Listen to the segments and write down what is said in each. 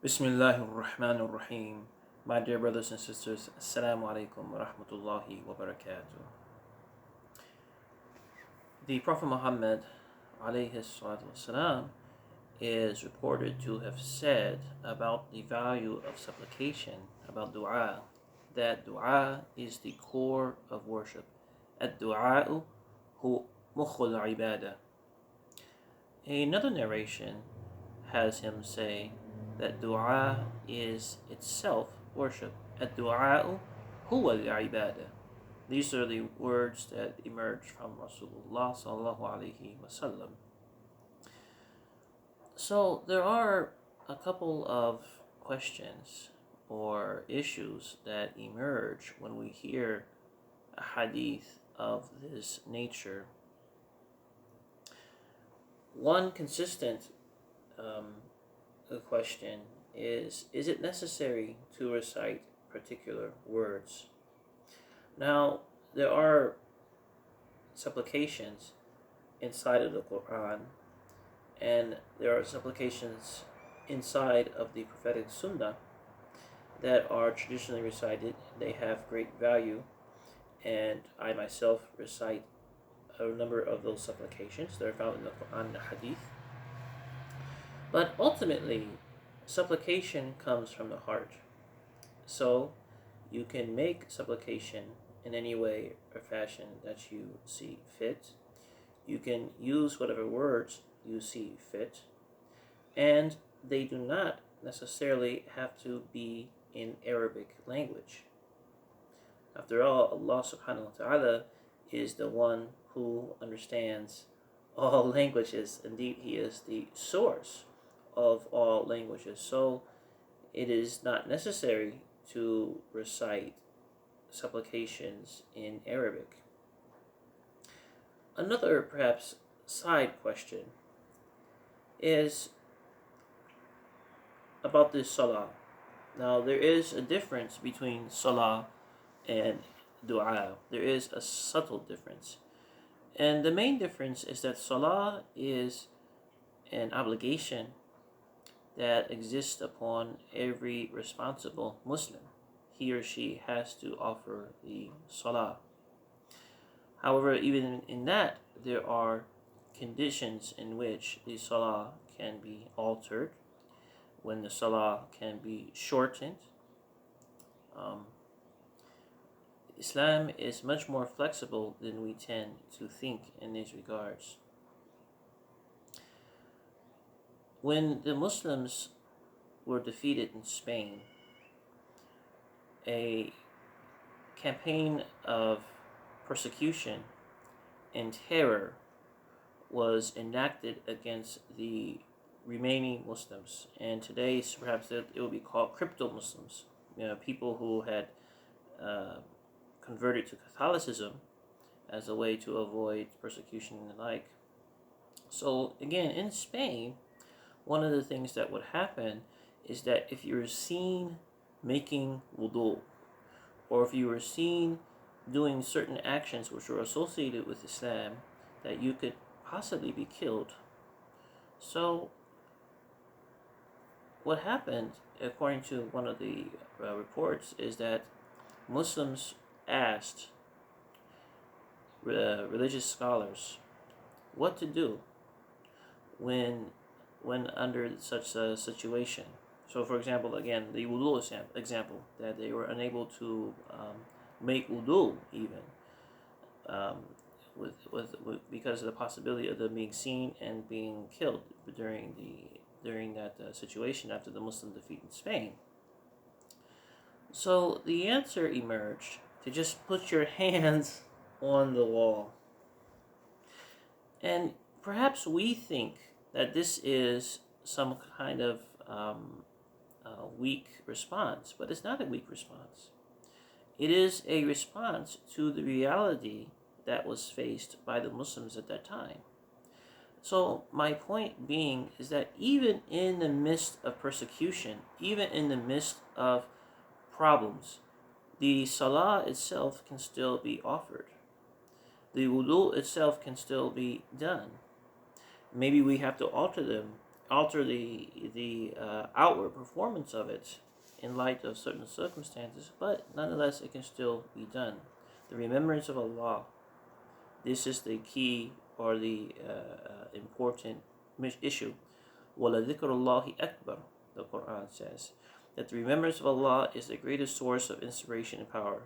Bismillahir Rahmanir Rahim. My dear brothers and sisters, Assalamu alaikum wa rahmatullahi wa barakatuh. The Prophet Muhammad alayhi salatu wasalam is reported to have said about the value of supplication, about dua, that dua is the core of worship. Ad-du'a'u hu mukhul ibadah. Another narration has him say that dua is itself worship. Ad-du'a'u huwa al-ibadah. These are the words that emerge from Rasulullah sallallahu alaihi wasallam. So there are a couple of questions or issues that emerge when we hear a hadith of this nature. One consistent question is it necessary to recite particular words? Now, there are supplications inside of the Quran, and there are supplications inside of the prophetic sunnah that are traditionally recited. They have great value, and I myself recite a number of those supplications that are found in the Quran and the Hadith. But ultimately, supplication comes from the heart. So you can make supplication in any way or fashion that you see fit. You can use whatever words you see fit. And they do not necessarily have to be in Arabic language. After all, Allah subhanahu wa ta'ala is the one who understands all languages. Indeed, He is the source of all languages. So it is not necessary to recite supplications in Arabic. Another perhaps side question is about this salah. Now, there is a difference between salah and dua. There is a subtle difference. And the main difference is that salah is an obligation that exists upon every responsible Muslim. He or she has to offer the salah. However, even in that, there are conditions in which the salah can be altered, when the salah can be shortened. Islam is much more flexible than we tend to think in these regards. When the Muslims were defeated in Spain, a campaign of persecution and terror was enacted against the remaining Muslims, and today perhaps it would be called crypto-Muslims, people who had converted to Catholicism as a way to avoid persecution and the like. So again, in Spain, one of the things that would happen is that if you were seen making wudu, or if you were seen doing certain actions which were associated with Islam, that you could possibly be killed. So what happened, according to one of the reports, is that Muslims asked religious scholars what to do when under such a situation. So, for example, again, the wudu example, that they were unable to make wudu even because of the possibility of them being seen and being killed during that situation after the Muslim defeat in Spain. So the answer emerged to just put your hands on the wall. And perhaps we think that this is some kind of weak response, but it's not a weak response. It is a response to the reality that was faced by the Muslims at that time. So my point being is that even in the midst of persecution, even in the midst of problems, the salah itself can still be offered. The wudu itself can still be done. Maybe we have to alter them alter the outward performance of it in light of certain circumstances, but nonetheless it can still be done. The remembrance of Allah. This is the key or the important issue. وَلَذِكْرُ اللَّهِ أَكْبَرُ. The Quran says that the remembrance of Allah is the greatest source of inspiration and power.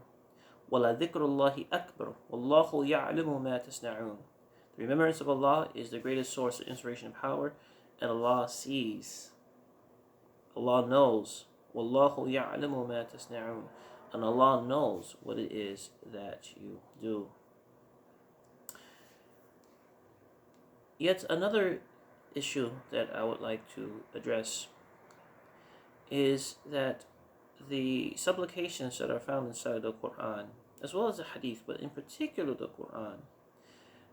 وَلَذِكْرُ اللَّهِ أَكْبَرُ وَاللَّهُ يَعْلَمُ مَا تَصْنَعُونَ. The remembrance of Allah is the greatest source of inspiration and power, and Allah sees. Allah knows. وَاللَّهُ يَعْلَمُ مَا تَصْنَعُونَ. And Allah knows what it is that you do. Yet another issue that I would like to address is that the supplications that are found inside the Quran, as well as the Hadith, but in particular the Quran,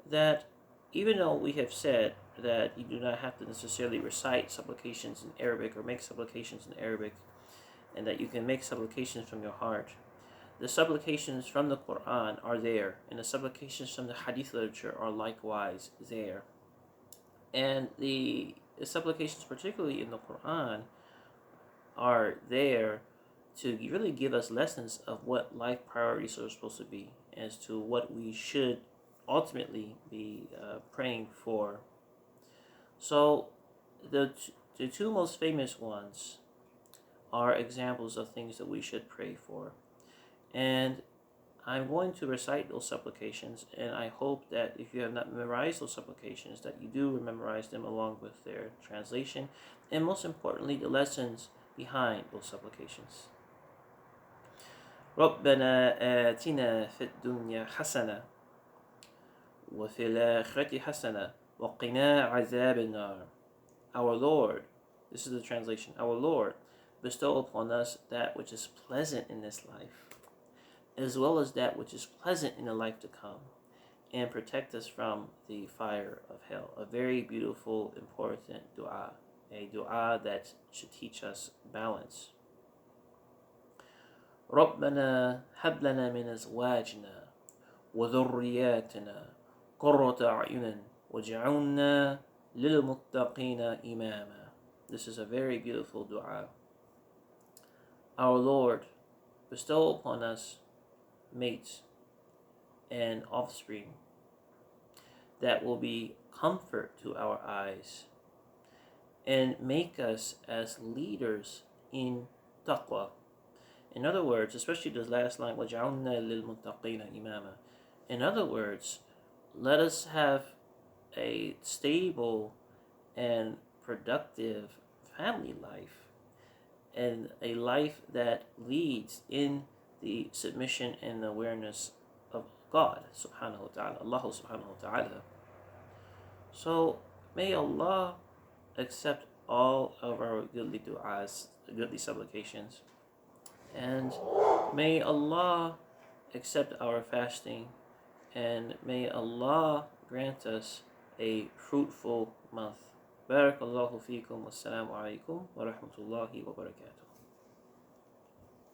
that even though we have said that you do not have to necessarily recite supplications in Arabic or make supplications in Arabic, and that you can make supplications from your heart, the supplications from the Quran are there, and the supplications from the Hadith literature are likewise there. And the supplications, particularly in the Quran, are there to really give us lessons of what life priorities are supposed to be, as to what we should ultimately be praying for. So the two most famous ones are examples of things that we should pray for. And I'm going to recite those supplications, and I hope that if you have not memorized those supplications, that you do memorize them along with their translation, and most importantly, the lessons behind those supplications. رَبَّنَا آتِنَا فِي الدُّنْيَا حَسَنَةً وَفِي الْآخِرَةِ حَسَنَةً وَقِنَا عَذَابَ النَّارِ. Our Lord, this is the translation, our Lord, bestow upon us that which is pleasant in this life, as well as that which is pleasant in the life to come, and protect us from the fire of hell. A very beautiful, important dua, a dua that should teach us balance. رَبَّنَا هَبْ لَنَا مِنْ أَزْوَاجِنَا وَذُرِّيَّاتِنَا قُرَّةَ أَعْيُنٍ وَاجْعَلْنَا لِلْمُتَّقِينَ إِمَامًا. This is a very beautiful dua. Our Lord, bestow upon us mates and offspring that will be comfort to our eyes, and make us as leaders in taqwa. In other words, especially this last line, وَجَعَلْنَا لِلْمُتَّقِينَ إِمَامًا. In other words, let us have a stable and productive family life, and a life that leads in the submission and awareness of God subhanahu wa ta'ala, Allah subhanahu wa ta'ala. So may Allah accept all of our goodly du'as, goodly supplications, and may Allah accept our fasting, and may Allah grant us a fruitful month. Barakallahu feekum. Wassalamu alaikum wa rahmatullahi wa barakatuh.